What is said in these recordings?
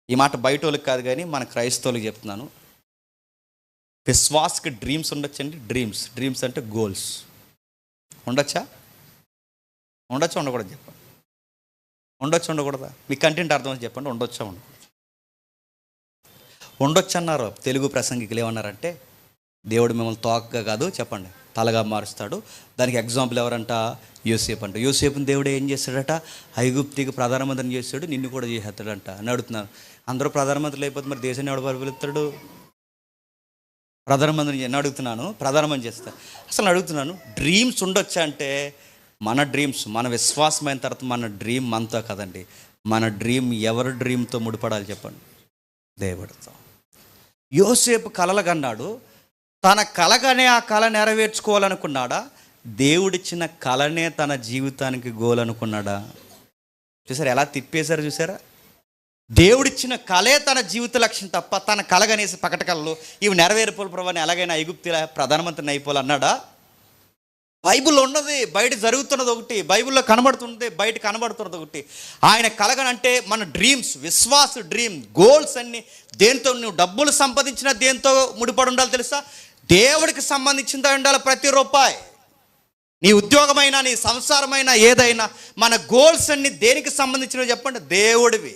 ఈ మాట బయట వాళ్ళకి కాదు కానీ మన క్రైస్తవులకు చెప్తున్నాను. విశ్వాసకి డ్రీమ్స్ ఉండొచ్చండి. డ్రీమ్స్ అంటే గోల్స్. ఉండొచ్చా ఉండకూడదు చెప్పండి. ఉండకూడదా? మీ కంటెంట్ అర్థం చెప్పండి. ఉండొచ్చు అన్నారు తెలుగు ప్రసంగికులు. ఏమన్నారంటే దేవుడు మిమ్మల్ని తోకగా కాదు చెప్పండి తలగా మారుస్తాడు. దానికి ఎగ్జాంపుల్ ఎవరంట? యోసేపు అంట. యోసేపుని దేవుడు ఏం చేస్తాడట? ఐగుప్తికి ప్రధానమంత్రిని చేస్తాడు, నిన్ను కూడా చేసేస్తాడంట అని అడుగుతున్నాను. అందరూ ప్రధానమంత్రులు అయిపోతే మరి దేశాన్ని ఎవడు పరిపాలిస్తాడు? ప్రధానమంత్రిని అని అడుగుతున్నాను. ప్రధానమంత్రి చేస్తాను అసలు అడుగుతున్నాను. డ్రీమ్స్ ఉండొచ్చా అంటే మన డ్రీమ్స్, మన విశ్వాసమైన తర్వాత మన డ్రీమ్ మనతో కదండి. మన డ్రీమ్ ఎవరి డ్రీమ్తో ముడిపడాలి చెప్పండి? దేవుడితో. యోసేపు కలలు కన్నాడు. తన కలగానే ఆ కళ నెరవేర్చుకోవాలనుకున్నాడా? దేవుడిచ్చిన కళనే తన జీవితానికి గోల్ అనుకున్నాడా? చూసారా ఎలా తిప్పేశారు? చూసారా? దేవుడిచ్చిన కళే తన జీవిత లక్ష్యం తప్ప తన కలగనేసి పకట కళలు ఇవి నెరవేరిపోలు ప్రభాని ఎలాగైనా ఐగుప్తిలో ప్రధానమంత్రిని అయిపోవాలన్నాడా? బైబిల్లో ఉన్నది బయట జరుగుతున్నది ఒకటి, బైబిల్లో కనబడుతున్నది బయట కనబడుతున్నది ఒకటి. ఆయన కలగనంటే మన డ్రీమ్స్, విశ్వాస డ్రీమ్, గోల్స్ అన్నీ దేంతో, నువ్వు డబ్బులు సంపాదించిన దేంతో ముడిపడి ఉండాలి తెలుసా? దేవుడికి సంబంధించిందా ఉండాలి ప్రతి రూపాయి. నీ ఉద్యోగమైనా నీ సంసారమైనా ఏదైనా మన గోల్స్ అన్నీ దేనికి సంబంధించినవి చెప్పండి? దేవుడివి.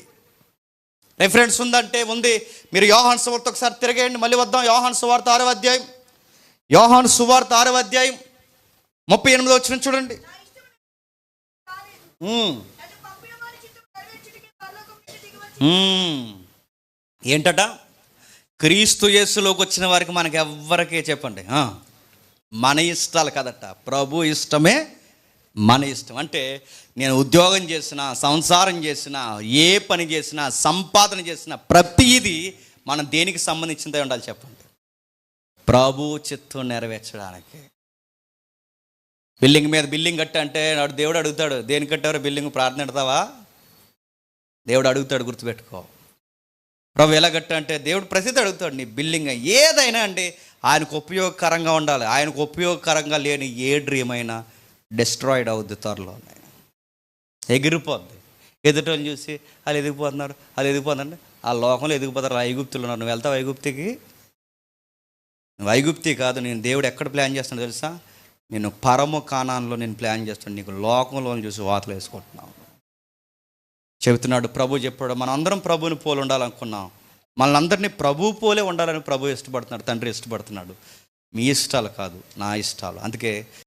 రెఫరెన్స్ ఉందంటే ఉంది. మీరు యోహాను సువార్త ఒకసారి తిరగేయండి, మళ్ళీ వద్దాం. యోహాను సువార్త 6వ అధ్యాయం, యోహాను సువార్త 6వ అధ్యాయం 38వ వచనం చూడండి. ఏంటట? క్రీస్తు యేసులోకి వచ్చిన వారికి మనకి ఎవ్వరికీ చెప్పండి మన ఇష్టాలు కదట, ప్రభు ఇష్టమే మన ఇష్టం. అంటే నేను ఉద్యోగం చేసినా, సంసారం చేసినా, ఏ పని చేసినా, సంపాదన చేసినా ప్రతిదీ మనం దేనికి సంబంధించిందే ఉండాలి చెప్పండి? ప్రభు చిత్తం నెరవేర్చడానికి. బిల్డింగ్ మీద బిల్డింగ్ కట్ట అంటే దేవుడు అడుగుతాడు, దేనికి కట్టారో బిల్డింగ్? ప్రార్థన పెడతావా? దేవుడు అడుగుతాడు, గుర్తుపెట్టుకో. ప్రభు ఎలా కట్ట అంటే దేవుడు ప్రసిద్ధి అడుగుతాడు. నీ బిల్డింగ్ ఏదైనా అండి ఆయనకు ఉపయోగకరంగా ఉండాలి. ఆయనకు ఉపయోగకరంగా లేని ఏ డ్రీమ్ అయినా డిస్ట్రాయిడ్ అవుద్ది, త్వరలో ఎగిరిపోద్ది. ఎదుటోళ్ళు చూసి వాళ్ళు ఎదిగిపోతున్నారు. ఆ లోకంలో ఎదిగిపోతారు. ఐగుప్తులు ఉన్నారు. నువ్వు వెళ్తావు ఐగుప్తికి? నువ్వు ఐగుప్తి కాదు. నేను దేవుడు ఎక్కడ ప్లాన్ చేస్తాను తెలుసా? నేను పరమ కానాన్లో నేను ప్లాన్ చేస్తాను. నీకు లోకంలో చూసి వాతలు వేసుకుంటున్నావు చెబుతున్నాడు. ప్రభు చెప్పాడు, మనం అందరం ప్రభుని పోలి ఉండాలనుకున్నాం. మనల్ని అందరినీ ప్రభు పోలే ఉండాలని ప్రభు ఇష్టపడుతున్నాడు, తండ్రి ఇష్టపడుతున్నాడు. మీ ఇష్టాలు కాదు, నా ఇష్టాలు. అందుకే